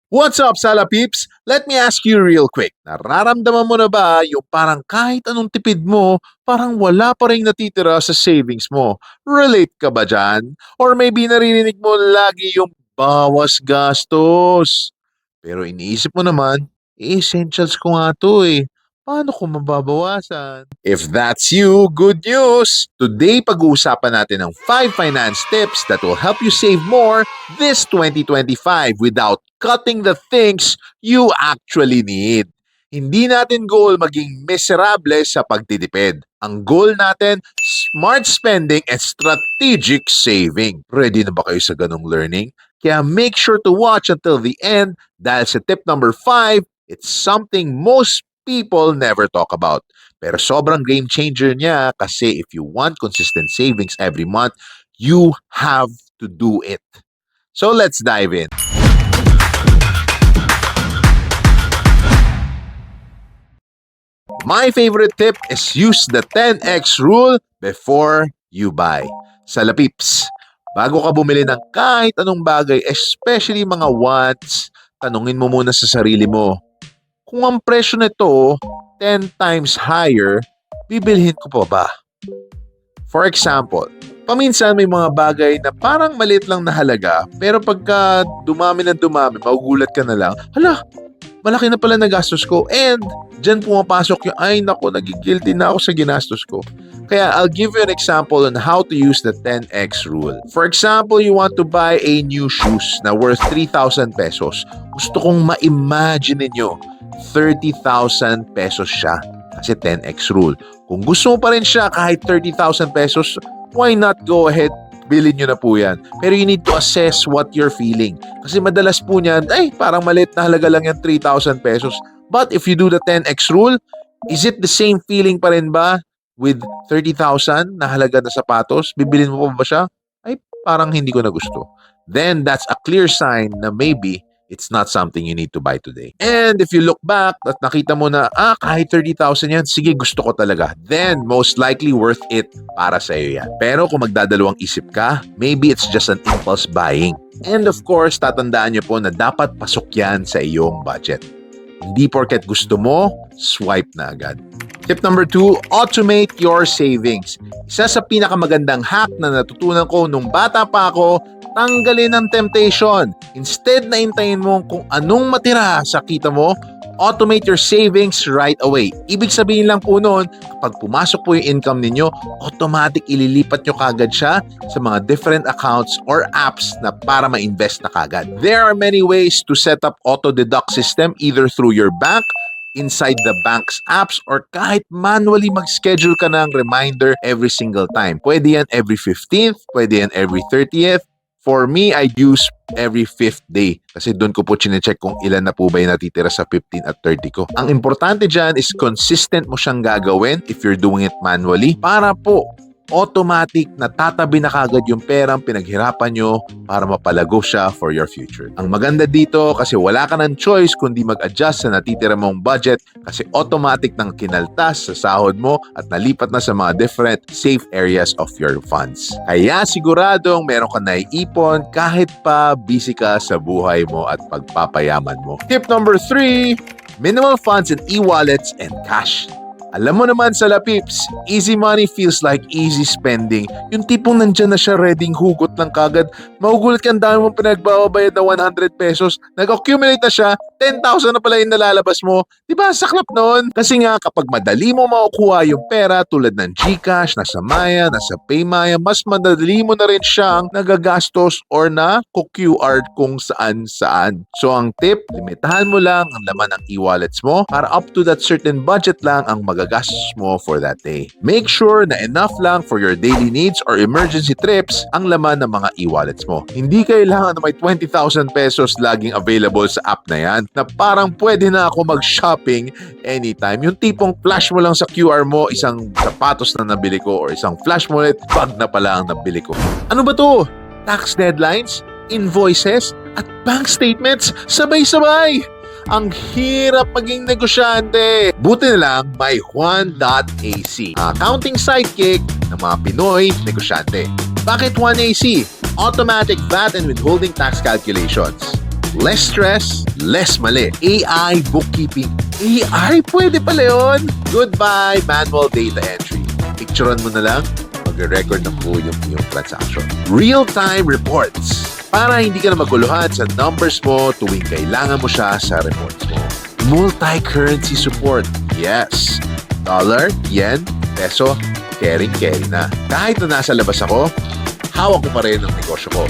What's up, Sala Peeps? Let me ask you real quick. Nararamdaman mo na ba yung parang kahit anong tipid mo, parang wala pa rin natitira sa savings mo? Relate ka ba dyan? Or maybe naririnig mo lagi yung bawas gastos? Pero iniisip mo naman, essentials ko nga to eh. Paano ko mababawasan? If that's you, good news! Today, pag-uusapan natin ang 5 finance tips that will help you save more this 2025 without cutting the things you actually need. Hindi natin goal maging miserable sa pagtitipid. Ang goal natin, smart spending and strategic saving. Ready na ba kayo sa ganong learning? Kaya make sure to watch until the end dahil sa tip number 5, it's something most people never talk about. Pero sobrang game changer niya kasi if you want consistent savings every month, you have to do it. So let's dive in. My favorite tip is use the 10x rule before you buy. Salapips, bago ka bumili ng kahit anong bagay, especially mga wants, tanungin mo muna sa sarili mo, kung ang presyo nito 10 times higher, bibilhin ko pa ba? For example, paminsan may mga bagay na parang maliit lang na halaga, pero pagka dumami na dumami, magugulat ka na lang, hala, malaki na pala nagastos ko. And dyan pumapasok yung, ay nako, nagigilty na ako sa ginastos ko. Kaya I'll give you an example on how to use the 10x rule. For example, you want to buy a new shoes na worth 3,000 pesos. Gusto kong ma-imagine ninyo, 30,000 pesos siya. Kasi 10x rule. Kung gusto mo pa rin siya kahit 30,000 pesos, why not go ahead, bilhin nyo na po yan. Pero you need to assess what you're feeling. Kasi madalas po niyan, ay parang maliit na halaga lang yan 3,000 pesos. But if you do the 10x rule, is it the same feeling pa rin ba with 30,000 na halaga na sapatos? Bibilin mo pa ba siya? Ay parang hindi ko na gusto. Then that's a clear sign na maybe it's not something you need to buy today. And if you look back at nakita mo na, kahit 30,000 yan, sige, gusto ko talaga. Then, most likely worth it para sa iyo yan. Pero kung magdadalawang isip ka, maybe it's just an impulse buying. And of course, tatandaan nyo po na dapat pasok yan sa iyong budget. Hindi porket gusto mo, swipe na agad. Tip number 2, automate your savings. Isa sa pinakamagandang hack na natutunan ko nung bata pa ako, tanggalin ang temptation. Instead na intayin mo kung anong matira sa kita mo, automate your savings right away. Ibig sabihin lang po noon, kapag pumasok po yung income ninyo, automatic ililipat nyo kagad siya sa mga different accounts or apps na para ma-invest na kagad. There are many ways to set up auto-deduct system either through your bank, inside the bank's apps, or kahit manually mag-schedule ka ng reminder every single time. Pwede yan every 15th, pwede yan every 30th. For me, I use every 5th day kasi doon ko po chinecheck kung ilan na po ba yung natitira sa 15 at 30 ko. Ang importante dyan is consistent mo siyang gagawin if you're doing it manually para po automatic na tatabi na kagad yung perang pinaghirapan nyo para mapalago siya for your future. Ang maganda dito kasi wala ka ng choice kundi mag-adjust sa natitira mong budget kasi automatic nang kinaltas sa sahod mo at nalipat na sa mga different safe areas of your funds. Kaya siguradong meron ka naiipon kahit pa busy ka sa buhay mo at pagpapayaman mo. Tip number 3, minimal funds in e-wallets and cash. Alam mo naman sa Lapips, easy money feels like easy spending. Yung tipong nandyan na siya ready hugot lang kagad. Magugulat ka ang dami mong pinagbabayad na 100 pesos. Nag-accumulate na siya, 10,000 na pala yung nalalabas mo. Diba, saklap noon? Kasi nga kapag madali mo makukuha yung pera tulad ng GCash, nasa Maya, nasa Paymaya, mas madali mo na rin siyang nagagastos or na QR kung saan-saan. So ang tip, limitahan mo lang ang laman ng e-wallets mo para up to that certain budget lang ang magagastos mo for that day. Make sure na enough lang for your daily needs or emergency trips ang laman ng mga e-wallets mo. Hindi kailangan na may 20,000 pesos laging available sa app na yan na parang pwede na ako mag-shopping anytime. Yung tipong flash mo lang sa QR mo, isang sapatos na nabili ko or isang flash mo ulit, bag na pala ang nabili ko. Ano ba to? Tax deadlines, invoices, at bank statements sabay-sabay. Ang hirap maging negosyante. Buti na lang may Juan.ac, accounting sidekick ng mga Pinoy negosyante. Bakit Juan.ac? Automatic VAT and withholding tax calculations. Less stress, less mali. AI bookkeeping. AI? Pwede pala yun. Goodbye manual data entry. Picturean mo na lang, magre-record ng buo yung transaction. Real-time reports. Para hindi ka na maguluhan sa numbers mo tuwing kailangan mo siya sa reports mo. Multi-currency support. Yes. Dollar, yen, peso, carry na. Kahit na nasa labas ako, hawak ko pa rin ang negosyo ko.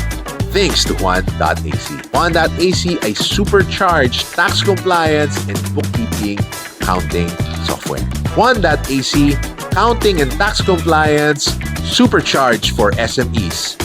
Thanks to Juan.ac. Juan.ac ay supercharged tax compliance and bookkeeping accounting software. Juan.ac, accounting and tax compliance, supercharged for SMEs.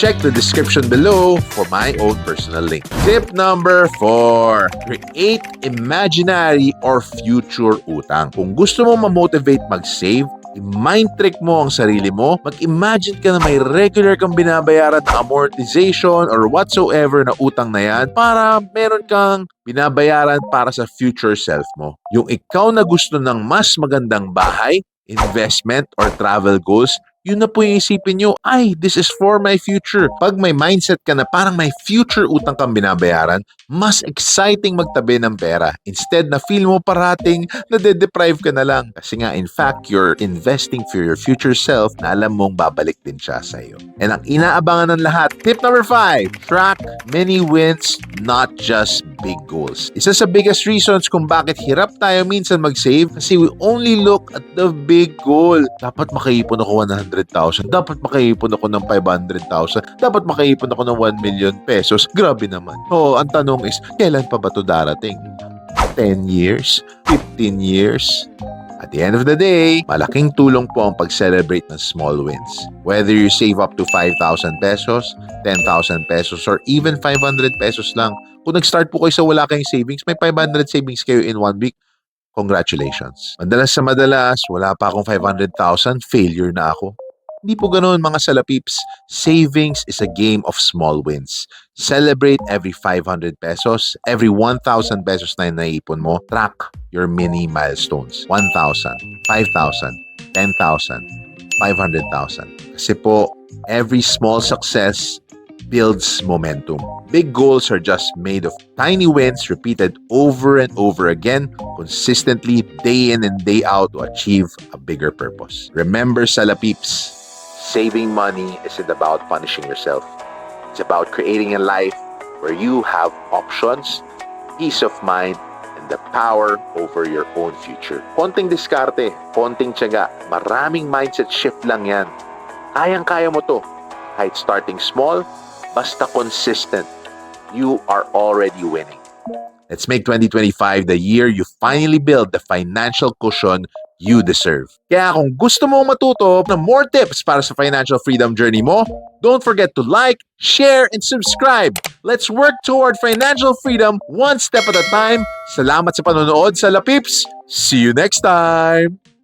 Check the description below for my own personal link. Tip number 4. Create imaginary or future utang. Kung gusto mo ma-motivate mag-save, i-mind trick mo ang sarili mo, mag-imagine ka na may regular kang binabayaran na amortization or whatsoever na utang na yan para meron kang binabayaran para sa future self mo. Yung ikaw na gusto ng mas magandang bahay, investment, or travel goals, yun na po yung isipin nyo, ay, this is for my future. Pag may mindset ka na parang may future utang kang binabayaran, mas exciting magtabi ng pera. Instead na feel mo parating na de-deprive ka na lang. Kasi nga, in fact, you're investing for your future self na alam mong babalik din siya sa iyo. And ang inaabangan ng lahat, tip number 5, track many wins, not just big goals. Isa sa biggest reasons kung bakit hirap tayo minsan mag-save kasi we only look at the big goal. Dapat makaipon ako 100,000. Dapat makaipon ako ng 500,000. Dapat makaipon ako ng 1 million pesos. Grabe naman. Oo, ang tanong is, kailan pa ba ito darating? 10 years? 15 years? At the end of the day, malaking tulong po ang pag-celebrate ng small wins. Whether you save up to 5,000 pesos, 10,000 pesos, or even 500 pesos lang. Kung nag-start po kayo sa wala kayong savings, may 500 savings kayo in 1 week, congratulations. Madalas sa madalas, wala pa akong 500,000, failure na ako. Hindi po ganoon mga salapips. Savings is a game of small wins. Celebrate every 500 pesos, every 1,000 pesos na naipon mo. Track your mini milestones. 1,000, 5,000, 10,000, 500,000. Kasi po, every small success builds momentum. Big goals are just made of tiny wins repeated over and over again, consistently, day in and day out to achieve a bigger purpose. Remember, salapips, saving money isn't about punishing yourself. It's about creating a life where you have options, peace of mind, and the power over your own future. Konting diskarte, konting tiyaga, maraming mindset shift lang yan. Kayang-kaya mo to. Kahit starting small, basta consistent, you are already winning. Let's make 2025 the year you finally build the financial cushion you deserve. Kaya kung gusto mo matuto ng more tips para sa financial freedom journey mo, don't forget to like, share, and subscribe. Let's work toward financial freedom one step at a time. Salamat sa panonood, Salapips. See you next time!